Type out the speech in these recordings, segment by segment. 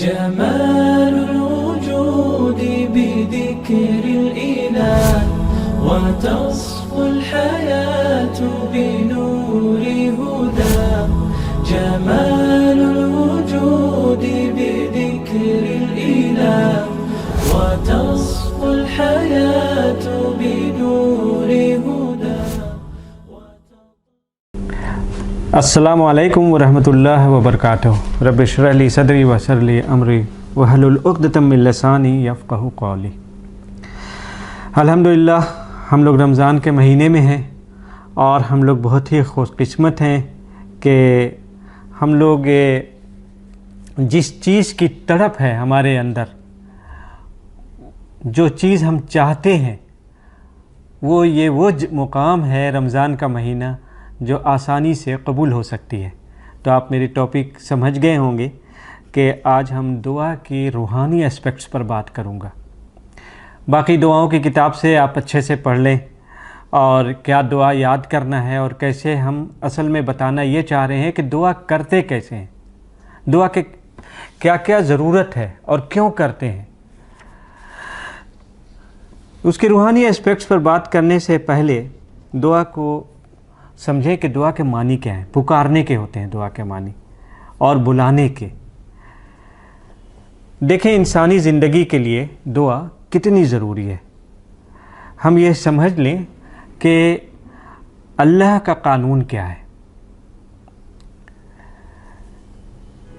جمال الوجود بذكر الإله وتصفو الحياة بنور هدى. جمال الوجود بذكر الإله وتصفو الحياة بنور هدى. السلام علیکم ورحمۃ اللہ وبرکاتہ. رب اشرح لی صدری ویسر لی امری واحلل عقدۃ من لسانی یفقہوا قولی. الحمدللہ ہم لوگ رمضان کے مہینے میں ہیں اور ہم لوگ بہت ہی خوش قسمت ہیں کہ ہم لوگ جس چیز کی تڑپ ہے ہمارے اندر، جو چیز ہم چاہتے ہیں، وہ مقام ہے رمضان کا مہینہ جو آسانی سے قبول ہو سکتی ہے. تو آپ میری ٹاپک سمجھ گئے ہوں گے کہ آج ہم دعا کی روحانی اسپیکٹس پر بات کروں گا. باقی دعاؤں کی کتاب سے آپ اچھے سے پڑھ لیں اور کیا دعا یاد کرنا ہے اور کیسے. ہم اصل میں بتانا یہ چاہ رہے ہیں کہ دعا کرتے کیسے ہیں، دعا کے کیا کیا ضرورت ہے اور کیوں کرتے ہیں. اس کی روحانی اسپیکٹس پر بات کرنے سے پہلے دعا کو سمجھیں کہ دعا کے معنی کیا ہیں. پکارنے کے ہوتے ہیں دعا کے معنی اور بلانے کے. دیکھیں انسانی زندگی کے لیے دعا کتنی ضروری ہے. ہم یہ سمجھ لیں کہ اللہ کا قانون کیا ہے.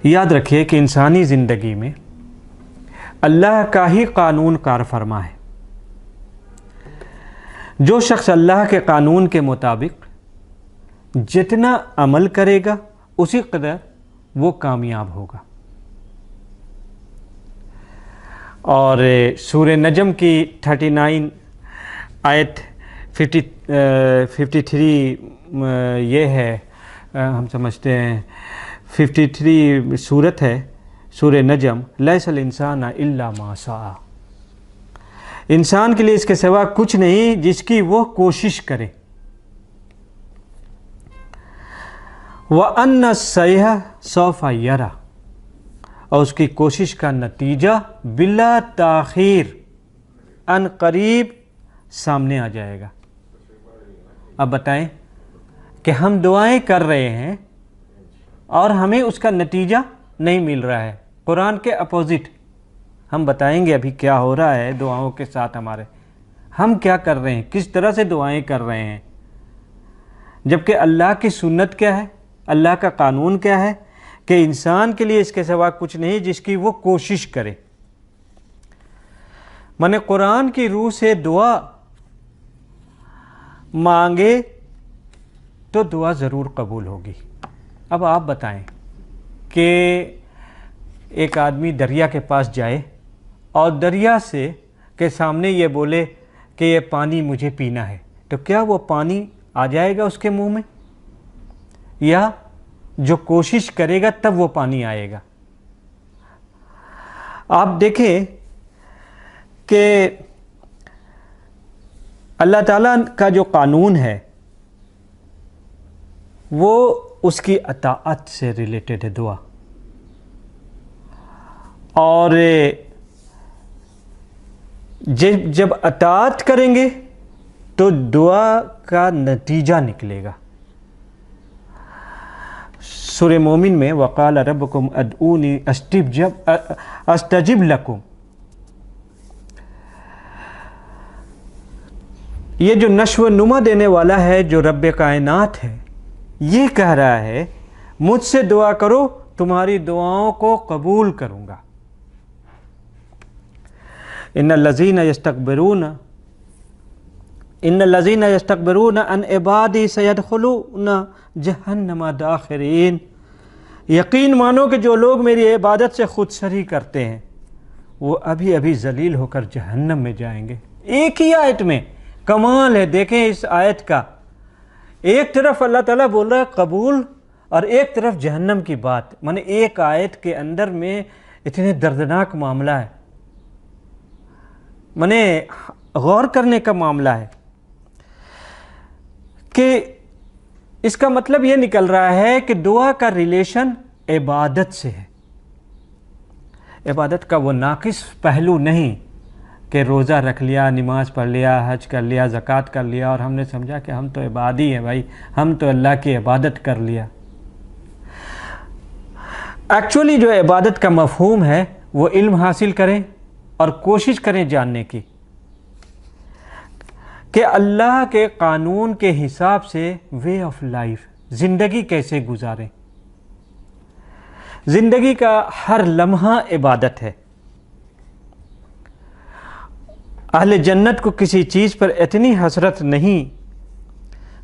یاد رکھیے کہ انسانی زندگی میں اللہ کا ہی قانون کار فرما ہے. جو شخص اللہ کے قانون کے مطابق جتنا عمل کرے گا اسی قدر وہ کامیاب ہوگا. اور سورہ نجم کی 39 آیت 53 یہ ہے، ہم سمجھتے ہیں 53 سورت ہے سورہ نجم. لیس الانسان الا ما سعی. انسان کے لیے اس کے سوا کچھ نہیں جس کی وہ کوشش کرے. وَأَنَّ السَّعْيَ سَوْفَ يَرَى. اور اس کی کوشش کا نتیجہ بلا تاخیر ان قریب سامنے آ جائے گا. اب بتائیں کہ ہم دعائیں کر رہے ہیں اور ہمیں اس کا نتیجہ نہیں مل رہا ہے. قرآن کے اپوزٹ ہم بتائیں گے ابھی کیا ہو رہا ہے دعاؤں کے ساتھ. ہمارے ہم کیا کر رہے ہیں، کس طرح سے دعائیں کر رہے ہیں، جبکہ اللہ کی سنت کیا ہے، اللہ کا قانون کیا ہے کہ انسان کے لیے اس کے سوا کچھ نہیں جس کی وہ کوشش کرے. میں قرآن کی روح سے دعا مانگے تو دعا ضرور قبول ہوگی. اب آپ بتائیں کہ ایک آدمی دریا کے پاس جائے اور دریا سے کے سامنے یہ بولے کہ یہ پانی مجھے پینا ہے، تو کیا وہ پانی آ جائے گا اس کے منہ میں؟ یا جو کوشش کرے گا تب وہ پانی آئے گا؟ آپ دیکھیں کہ اللہ تعالیٰ کا جو قانون ہے وہ اس کی اطاعت سے ریلیٹڈ ہے دعا. اور جب اطاعت کریں گے تو دعا کا نتیجہ نکلے گا. سورہ مومن میں وقال ربکم ادعونی استجب لکم. یہ جو نشو و نما دینے والا ہے، جو رب کائنات ہے، یہ کہہ رہا ہے مجھ سے دعا کرو تمہاری دعاؤں کو قبول کروں گا. ان الذین یستکبرون عن عبادی سیدخلون جہنم داخرین. یقین مانو کہ جو لوگ میری عبادت سے خود سری کرتے ہیں وہ ابھی ابھی ذلیل ہو کر جہنم میں جائیں گے. ایک ہی آیت میں کمال ہے. دیکھیں اس آیت کا، ایک طرف اللہ تعالیٰ بول رہا ہے قبول اور ایک طرف جہنم کی بات. ایک آیت کے اندر میں اتنے دردناک معاملہ ہے، غور کرنے کا معاملہ ہے کہ اس کا مطلب یہ نکل رہا ہے کہ دعا کا ریلیشن عبادت سے ہے. عبادت کا وہ ناقص پہلو نہیں کہ روزہ رکھ لیا، نماز پڑھ لیا، حج کر لیا، زکوٰۃ کر لیا اور ہم نے سمجھا کہ ہم تو عبادی ہیں بھائی، ہم تو اللہ کی عبادت کر لیا۔ ایکچولی جو عبادت کا مفہوم ہے وہ علم حاصل کریں اور کوشش کریں جاننے کی کہ اللہ کے قانون کے حساب سے وے آف لائف، زندگی کیسے گزاریں۔ زندگی کا ہر لمحہ عبادت ہے۔ اہل جنت کو کسی چیز پر اتنی حسرت نہیں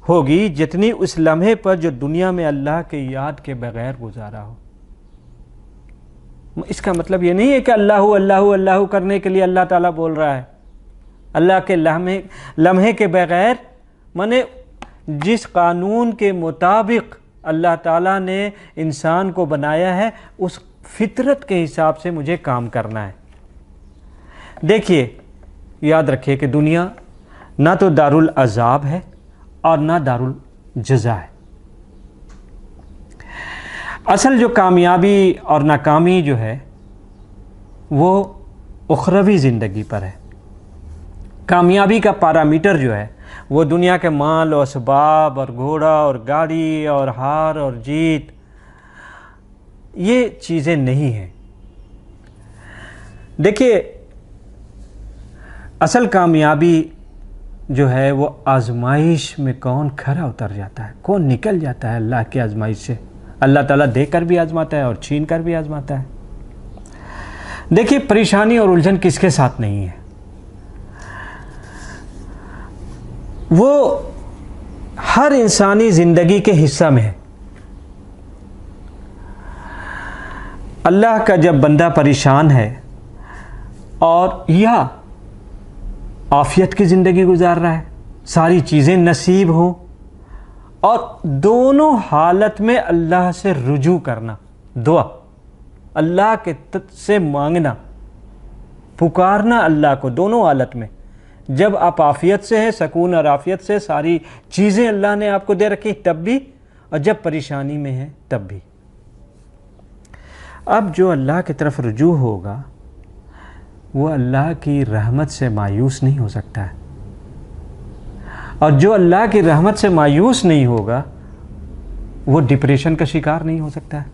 ہوگی جتنی اس لمحے پر جو دنیا میں اللہ کے یاد کے بغیر گزارا ہو۔ اس کا مطلب یہ نہیں ہے کہ اللہ اللہ اللہ کرنے کے لیے اللہ تعالیٰ بول رہا ہے۔ اللہ کے لمحے کے بغیر مانے جس قانون کے مطابق اللہ تعالیٰ نے انسان کو بنایا ہے اس فطرت کے حساب سے مجھے کام کرنا ہے۔ دیکھیے، یاد رکھیے کہ دنیا نہ تو دارالعذاب ہے اور نہ دارالجزا ہے۔ اصل جو کامیابی اور ناکامی جو ہے وہ اخروی زندگی پر ہے۔ کامیابی کا پیرامیٹر جو ہے وہ دنیا کے مال و اسباب اور گھوڑا اور گاڑی اور ہار اور جیت، یہ چیزیں نہیں ہیں۔ دیکھیے، اصل کامیابی جو ہے وہ آزمائش میں کون کھرا اتر جاتا ہے، کون نکل جاتا ہے اللہ کی آزمائش سے۔ اللہ تعالیٰ دے کر بھی آزماتا ہے اور چھین کر بھی آزماتا ہے۔ دیکھیے، پریشانی اور الجھن کس کے ساتھ نہیں ہے؟ وہ ہر انسانی زندگی کے حصہ میں ہے۔ اللہ کا جب بندہ پریشان ہے اور یا عافیت کی زندگی گزار رہا ہے، ساری چیزیں نصیب ہوں، اور دونوں حالت میں اللہ سے رجوع کرنا، دعا اللہ کے سے مانگنا، پکارنا اللہ کو دونوں حالت میں۔ جب آپ عافیت سے ہیں، سکون اور عافیت سے، ساری چیزیں اللہ نے آپ کو دے رکھی تب بھی، اور جب پریشانی میں ہیں تب بھی۔ اب جو اللہ کی طرف رجوع ہوگا وہ اللہ کی رحمت سے مایوس نہیں ہو سکتا ہے، اور جو اللہ کی رحمت سے مایوس نہیں ہوگا وہ ڈپریشن کا شکار نہیں ہو سکتا ہے۔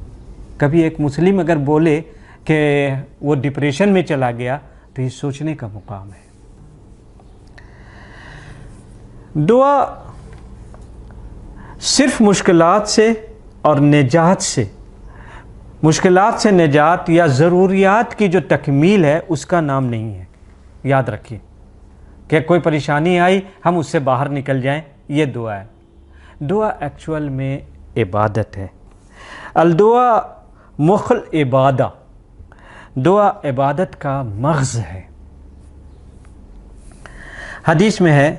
کبھی ایک مسلم اگر بولے کہ وہ ڈپریشن میں چلا گیا تو یہ سوچنے کا مقام ہے۔ دعا صرف مشکلات سے اور نجات سے، مشکلات سے نجات یا ضروریات کی جو تکمیل ہے اس کا نام نہیں ہے۔ یاد رکھیے کہ کوئی پریشانی آئی ہم اس سے باہر نکل جائیں، یہ دعا ہے۔ دعا ایکچول میں عبادت ہے۔ الدعا مخ العبادہ، دعا عبادت کا مغز ہے۔ حدیث میں ہے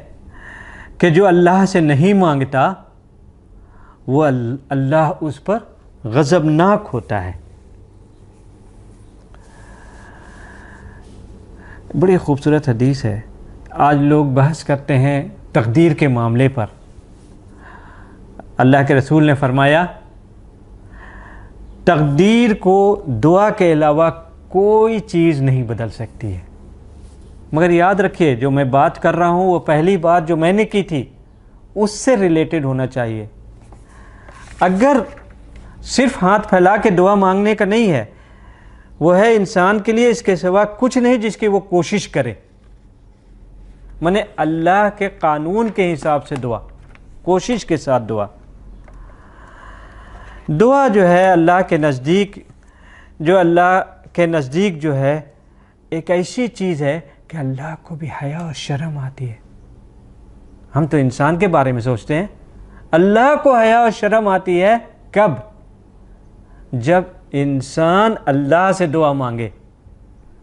کہ جو اللہ سے نہیں مانگتا وہ اللہ اس پر غضبناک ہوتا ہے۔ بڑی خوبصورت حدیث ہے۔ آج لوگ بحث کرتے ہیں تقدیر کے معاملے پر۔ اللہ کے رسول نے فرمایا تقدیر کو دعا کے علاوہ کوئی چیز نہیں بدل سکتی ہے۔ مگر یاد رکھیے جو میں بات کر رہا ہوں وہ پہلی بات جو میں نے کی تھی اس سے ریلیٹڈ ہونا چاہیے۔ اگر صرف ہاتھ پھیلا کے دعا مانگنے کا نہیں ہے، وہ ہے انسان کے لیے اس کے سوا کچھ نہیں جس کی وہ کوشش کرے، مانے اللہ کے قانون کے حساب سے دعا، کوشش کے ساتھ دعا۔ دعا جو ہے اللہ کے نزدیک، جو اللہ کے نزدیک جو ہے ایک ایسی چیز ہے کہ اللہ کو بھی حیا اور شرم آتی ہے۔ ہم تو انسان کے بارے میں سوچتے ہیں، اللہ کو حیا اور شرم آتی ہے کب؟ جب انسان اللہ سے دعا مانگے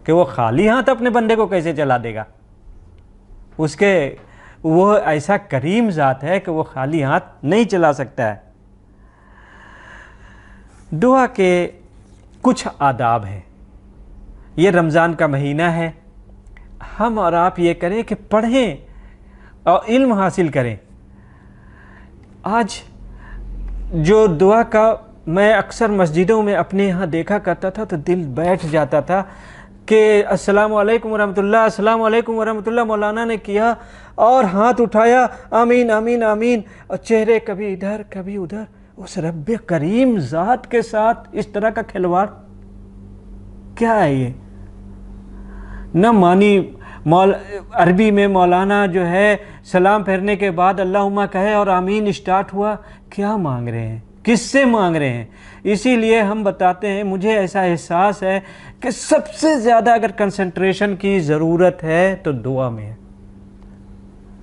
کہ وہ خالی ہاتھ اپنے بندے کو کیسے چلا دے گا۔ اس کے وہ ایسا کریم ذات ہے کہ وہ خالی ہاتھ نہیں چلا سکتا ہے۔ دعا کے کچھ آداب ہیں۔ یہ رمضان کا مہینہ ہے، ہم اور آپ یہ کریں کہ پڑھیں اور علم حاصل کریں۔ آج جو دعا کا میں اکثر مسجدوں میں اپنے یہاں دیکھا کرتا تھا تو دل بیٹھ جاتا تھا کہ السلام علیکم ورحمۃ اللہ، السلام علیکم ورحمۃ اللہ مولانا نے کیا اور ہاتھ اٹھایا، آمین آمین آمین، اور چہرے کبھی ادھر کبھی ادھر. اس رب کریم ذات کے ساتھ اس طرح کا کھلواڑ کیا ہے یہ؟ نہ مانی عربی میں مولانا جو ہے سلام پھیرنے کے بعد اللہم کہے اور آمین اسٹارٹ ہوا. کیا مانگ رہے ہیں؟ کس سے مانگ رہے ہیں؟ اسی لیے ہم بتاتے ہیں، مجھے ایسا احساس ہے کہ سب سے زیادہ اگر کنسنٹریشن کی ضرورت ہے تو دعا میں ہے.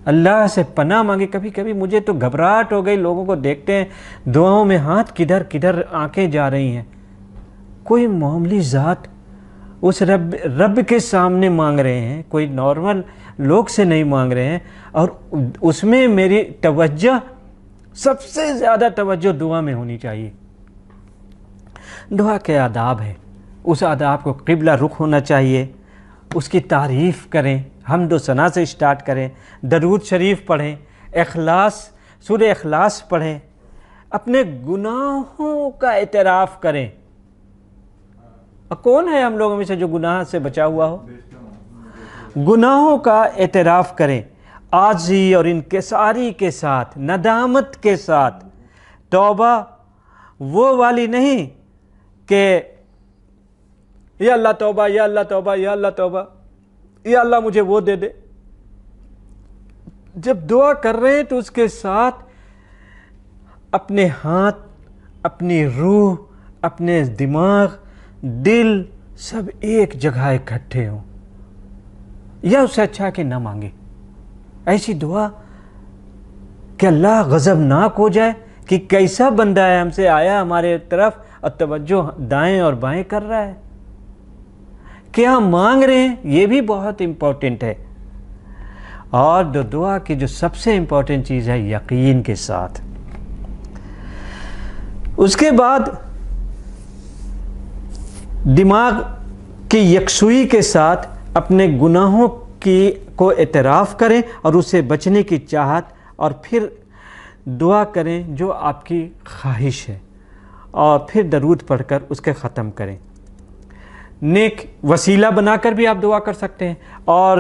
اللہ سے پناہ مانگے. کبھی کبھی مجھے تو گھبراہٹ ہو گئی، لوگوں کو دیکھتے ہیں دعاؤں میں ہاتھ کدھر کدھر آنکھیں جا رہی ہیں. کوئی معمولی ذات اس رب کے سامنے مانگ رہے ہیں، کوئی نارمل لوگ سے نہیں مانگ رہے ہیں، اور اس میں میری توجہ، سب سے زیادہ توجہ دعا میں ہونی چاہیے. دعا کے آداب ہے، اس آداب کو قبلہ رخ ہونا چاہیے. اس کی تعریف کریں، حمد و ثنا سے اسٹارٹ کریں، درود شریف پڑھیں، سورہ اخلاص پڑھیں، اپنے گناہوں کا اعتراف کریں. کون ہے ہم لوگوں میں سے جو گناہ سے بچا ہوا ہو؟ گناہوں کا اعتراف کریں، عاجزی اور انکساری کے ساتھ، ندامت کے ساتھ. توبہ وہ والی نہیں کہ یا اللہ توبہ، یا اللہ توبہ، یا اللہ توبہ، یا اللہ مجھے وہ دے دے. جب دعا کر رہے ہیں تو اس کے ساتھ اپنے ہاتھ، اپنی روح، اپنے دماغ، دل سب ایک جگہ اکٹھے ہوں. یا اس سے اچھا کہ نہ مانگے. ایسی دعا کہ اللہ غضبناک ہو جائے کہ کیسا بندہ ہے، ہم سے آیا ہمارے طرف اور توجہ دائیں اور بائیں کر رہا ہے. کیا مانگ رہے ہیں یہ بھی بہت امپورٹنٹ ہے. اور دعا کی جو سب سے امپورٹنٹ چیز ہے یقین کے ساتھ. اس کے بعد دماغ کی یکسوئی کے ساتھ اپنے گناہوں کو اعتراف کریں اور اس سے بچنے کی چاہت، اور پھر دعا کریں جو آپ کی خواہش ہے، اور پھر درود پڑھ کر اس کے ختم کریں. نیک وسیلہ بنا کر بھی آپ دعا کر سکتے ہیں. اور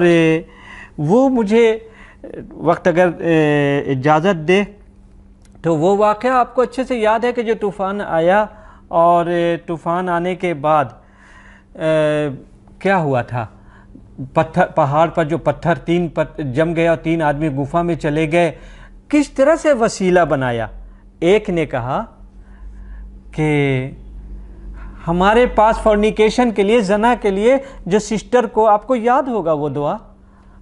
وہ مجھے وقت اگر اجازت دے تو وہ واقعہ آپ کو اچھے سے یاد ہے کہ جو طوفان آیا، اور طوفان آنے کے بعد کیا ہوا تھا؟ پہاڑ پر جو پتھر 3 جم گئے اور 3 آدمی گفا میں چلے گئے. کس طرح سے وسیلہ بنایا؟ ایک نے کہا کہ ہمارے پاس فورنیکیشن کے لیے، زنا کے لیے جو سسٹر کو، آپ کو یاد ہوگا وہ دعا،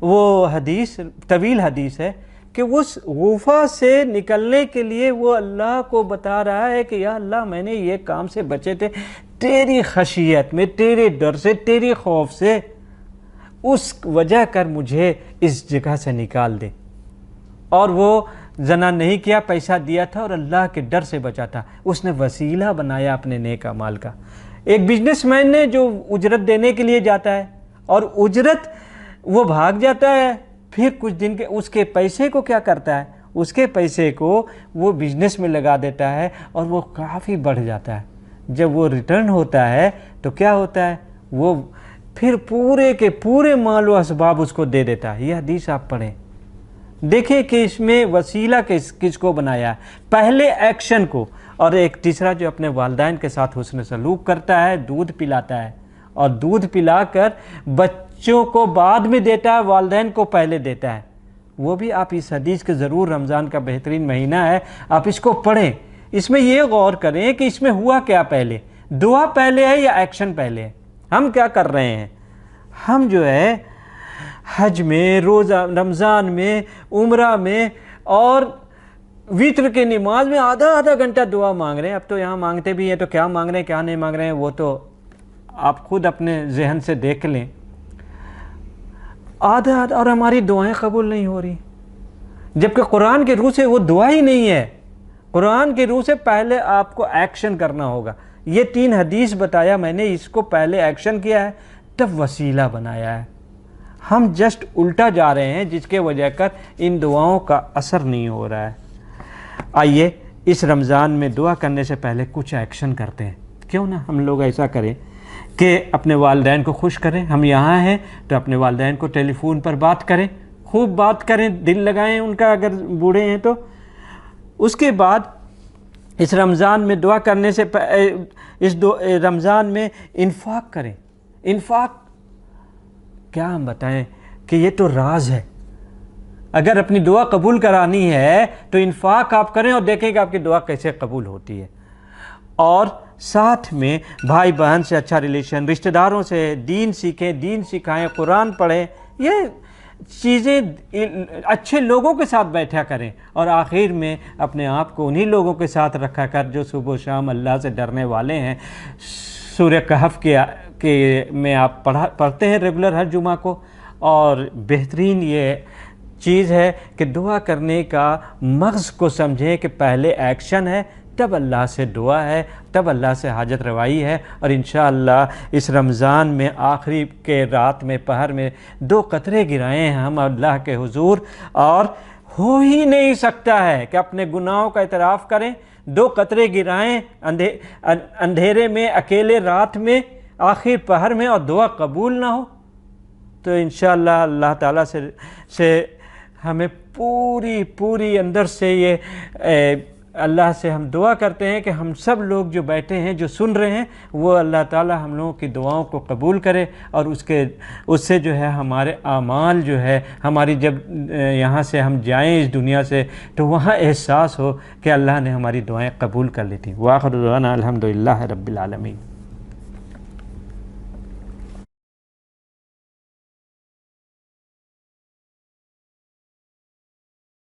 وہ حدیث، طویل حدیث ہے کہ اس غفا سے نکلنے کے لیے وہ اللہ کو بتا رہا ہے کہ یا اللہ میں نے یہ کام سے بچے تھے، تیری خشیت میں، تیرے ڈر سے، تیری خوف سے، اس وجہ کر مجھے اس جگہ سے نکال دے. اور وہ زنا نہیں کیا، پیسہ دیا تھا اور اللہ کے ڈر سے بچا تھا. اس نے وسیلہ بنایا اپنے نیک اعمال کا. ایک بزنس مین نے جو اجرت دینے کے لیے جاتا ہے اور اجرت وہ بھاگ جاتا ہے، پھر کچھ دن کے اس کے پیسے کو کیا کرتا ہے؟ اس کے پیسے کو وہ بزنس میں لگا دیتا ہے اور وہ کافی بڑھ جاتا ہے. جب وہ ریٹرن ہوتا ہے تو کیا ہوتا ہے؟ وہ پھر پورے کے پورے مال و اسباب اس کو دے دیتا ہے. یہ حدیث آپ پڑھیں، دیکھیں کہ اس میں وسیلہ کس کو بنایا ہے. پہلے ایکشن کو. اور ایک تیسرا جو اپنے والدین کے ساتھ حسن سلوک کرتا ہے، دودھ پلاتا ہے، اور دودھ پلا کر بچوں کو بعد میں دیتا ہے، والدین کو پہلے دیتا ہے. وہ بھی آپ اس حدیث کے ضرور، رمضان کا بہترین مہینہ ہے، آپ اس کو پڑھیں. اس میں یہ غور کریں کہ اس میں ہوا کیا پہلے، دعا پہلے ہے یا ایکشن پہلے ہے. ہم کیا کر رہے ہیں؟ ہم جو ہے حج میں، روزہ رمضان میں، عمرہ میں اور وتر کی نماز میں آدھا گھنٹہ دعا مانگ رہے ہیں. اب تو یہاں مانگتے بھی ہیں تو کیا مانگ رہے ہیں کیا نہیں مانگ رہے ہیں وہ تو آپ خود اپنے ذہن سے دیکھ لیں. آدھا اور ہماری دعائیں قبول نہیں ہو رہی، جبکہ قرآن کے روح سے وہ دعا ہی نہیں ہے. قرآن کے روح سے پہلے آپ کو ایکشن کرنا ہوگا. یہ 3 حدیث بتایا میں نے، اس کو پہلے ایکشن کیا ہے تب وسیلہ بنایا ہے. ہم جسٹ الٹا جا رہے ہیں جس کے وجہ کر ان دعاؤں کا اثر نہیں ہو رہا ہے. آئیے اس رمضان میں دعا کرنے سے پہلے کچھ ایکشن کرتے ہیں. کیوں نہ ہم لوگ ایسا کریں کہ اپنے والدین کو خوش کریں. ہم یہاں ہیں تو اپنے والدین کو ٹیلی فون پر بات کریں, خوب بات کریں, دل لگائیں ان کا اگر بوڑھے ہیں تو. اس کے بعد اس رمضان میں دعا کرنے سے رمضان میں انفاق کریں. انفاق کیا ہم بتائیں کہ یہ تو راز ہے. اگر اپنی دعا قبول کرانی ہے تو انفاق آپ کریں اور دیکھیں کہ آپ کی دعا کیسے قبول ہوتی ہے. اور ساتھ میں بھائی بہن سے اچھا ریلیشن, رشتہ داروں سے دین سیکھیں, دین سکھائیں, قرآن پڑھیں, یہ چیزیں اچھے لوگوں کے ساتھ بیٹھا کریں. اور آخر میں اپنے آپ کو انہی لوگوں کے ساتھ رکھا کر جو صبح و شام اللہ سے ڈرنے والے ہیں. سورہ کہف کے میں آپ پڑھتے ہیں ریگولر ہر جمعہ کو. اور بہترین یہ چیز ہے کہ دعا کرنے کا مغز کو سمجھیں کہ پہلے ایکشن ہے, تب اللہ سے دعا ہے, تب اللہ سے حاجت روائی ہے. اور انشاءاللہ اس رمضان میں آخری کے رات میں پہر میں 2 قطرے گرائے ہیں ہم اللہ کے حضور, اور ہو ہی نہیں سکتا ہے کہ اپنے گناہوں کا اعتراف کریں, 2 قطرے گرائیں اندھیرے میں, اکیلے رات میں, آخر پہر میں, اور دعا قبول نہ ہو. تو انشاءاللہ اللہ تعالیٰ سے ہمیں پوری اندر سے یہ اللہ سے ہم دعا کرتے ہیں کہ ہم سب لوگ جو بیٹھے ہیں, جو سن رہے ہیں, وہ اللہ تعالیٰ ہم لوگوں کی دعاؤں کو قبول کرے. اور اس سے جو ہے ہمارے اعمال جو ہے ہماری, جب یہاں سے ہم جائیں اس دنیا سے تو وہاں احساس ہو کہ اللہ نے ہماری دعائیں قبول کر لی تھیں. وآخر دعوانا الحمدللہ رب العالمین.